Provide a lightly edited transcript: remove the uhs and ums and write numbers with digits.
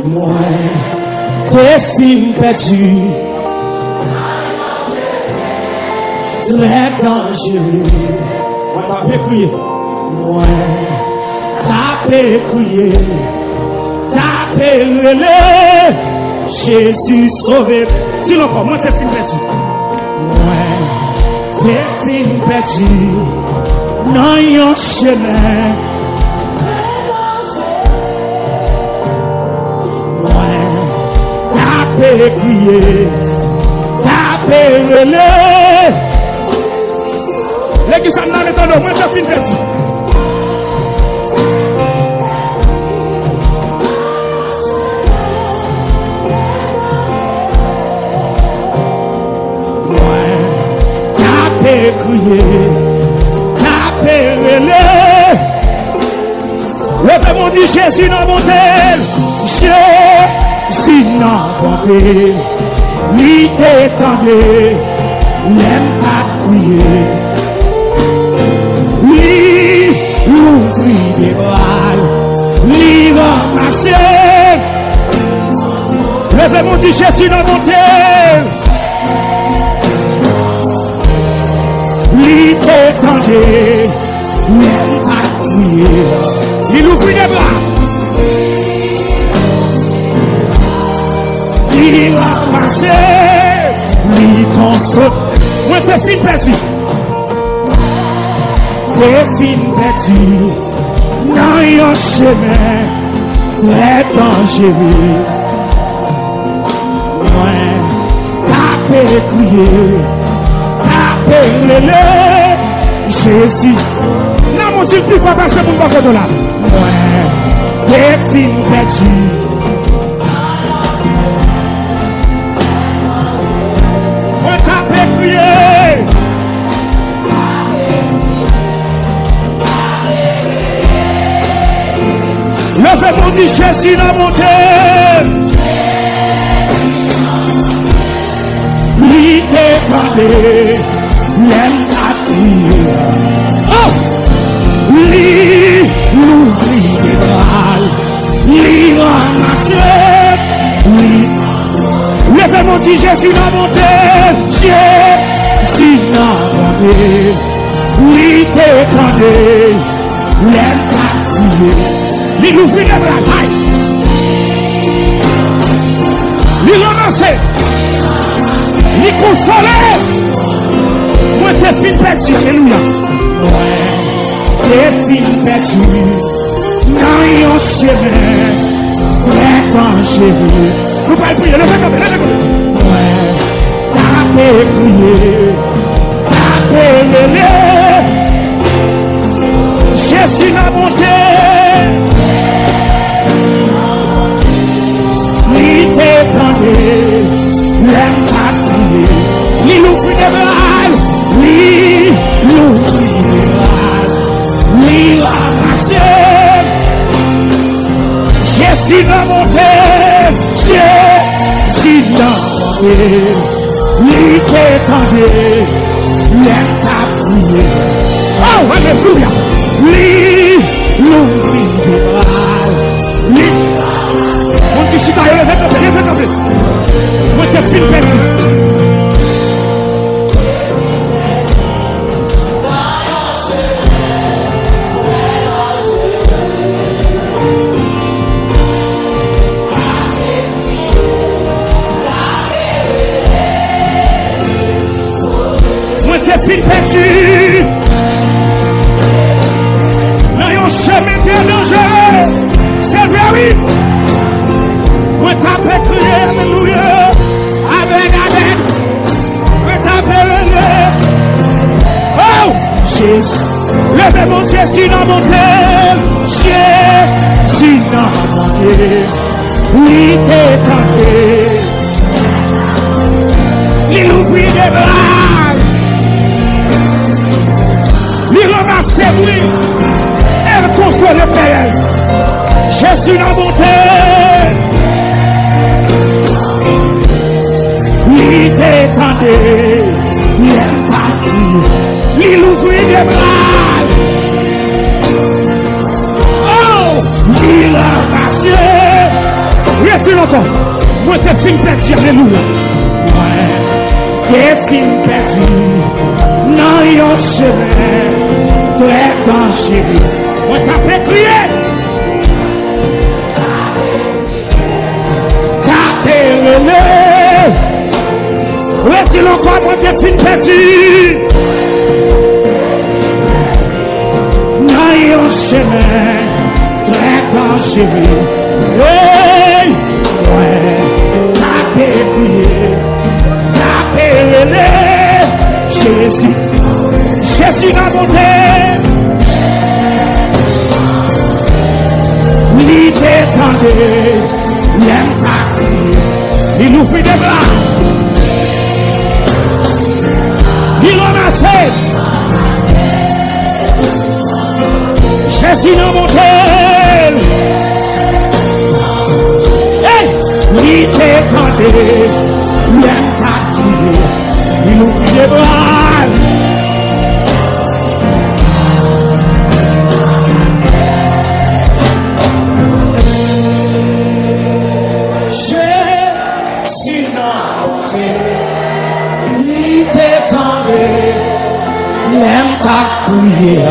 Moi, t'es film perdu. Très dangereux. Moi, t'as fait crier. Moi, t'as fait crier. T'as fait relais. Jésus sauvé. Dis-le encore, moi, t'es film perdu. Moi, t'es film perdu. Non, yon chemin. Tapez, crier, tapez, relais. L'église a mal étonné, moi je finis petit. Tapez, crier, tapez, relais. Levez-moi dit Jésus dans mon tel. Si non bonté, lui t'étendait, l'aime pas crier, lui l'ouvrit des bras, lui ramasser. Levez-moi dit Jésus dans mon tel, lui t'étendait, l'aime pas crier, lui l'ouvrit des bras. Il va passer, il console. Moi, t'es fin perdu. T'es fin perdu. Dans un chemin très dangereux. Moi, tapez, crier, tapez, le Jésus. Non, mon Dieu, plus fort passer pour me battre là. Moi, t'es fin perdu. Levez-moi dit Jésus dans mon terre. Lui t'étendait, l'aime à crier. Oh! Lui l'ouvrit des bras, lui ramasser, lui. Levez-moi dit Jésus dans mon terre. Jésus dans mon terre. Lui t'étendait, l'aime à crier. Il ouvrit les bras, il ramassait, il consolait. Moi, t'es fin perdu, alléluia. Ouais, t'es fin perdu. Dans un chemin très dangereux. Nous pouvons prier, levez comme ça. Ouais, tapez, crier, tapez, le Jésus n'a monté. L'aime pas crier, lui l'ouvrit des bras, lui l'ouvrit des bras, lui ramasser. Jésus n'a monté, Jésus n'a monté, lui t'étendait, l'aime pas crier. Oh, alléluia, lui l'ouvrit des bras, lui. On dit chita, levez tomber. Moi, t'es fin perdu. Moi, t'es fin perdu. Dans un chemin très dangereux. C'est vrai, oui. Moi, t'as fait crier, alléluia. Amen, amen. Moi, t'as fait oh, Jésus. Levez mon Jésus dans mon terre. Jésus dans mon terre. Lui t'étendait. Il ouvrit les bras. Il ramassait, oui. Elle console le Père. Jésus dans mon terre. Il t'étendait, il est parti, il ouvrit des bras. Oh, il a passé, dis-le encore. Moi, t'es fin perdu. Alléluia. Moi, t'es fin perdu. Non, yon chemin. Très dangereux. Moi, t'as fait crier. T'as pérélé. Ouais, dis-le encore. Moi, t'es fin perdu. Non, yon chemin. Très dangereux. Hey, ouais, tapez, criez, tapez, Jésus, Jésus n'a monté. Il détendait, il aime ta crier, il ouvrit des bras, il ramassait. Jésus n'a monté. Il t'étendait, il aime ta crier, il ouvrit des bras. Jésus n'a monté, il t'étendait, il aime ta crier.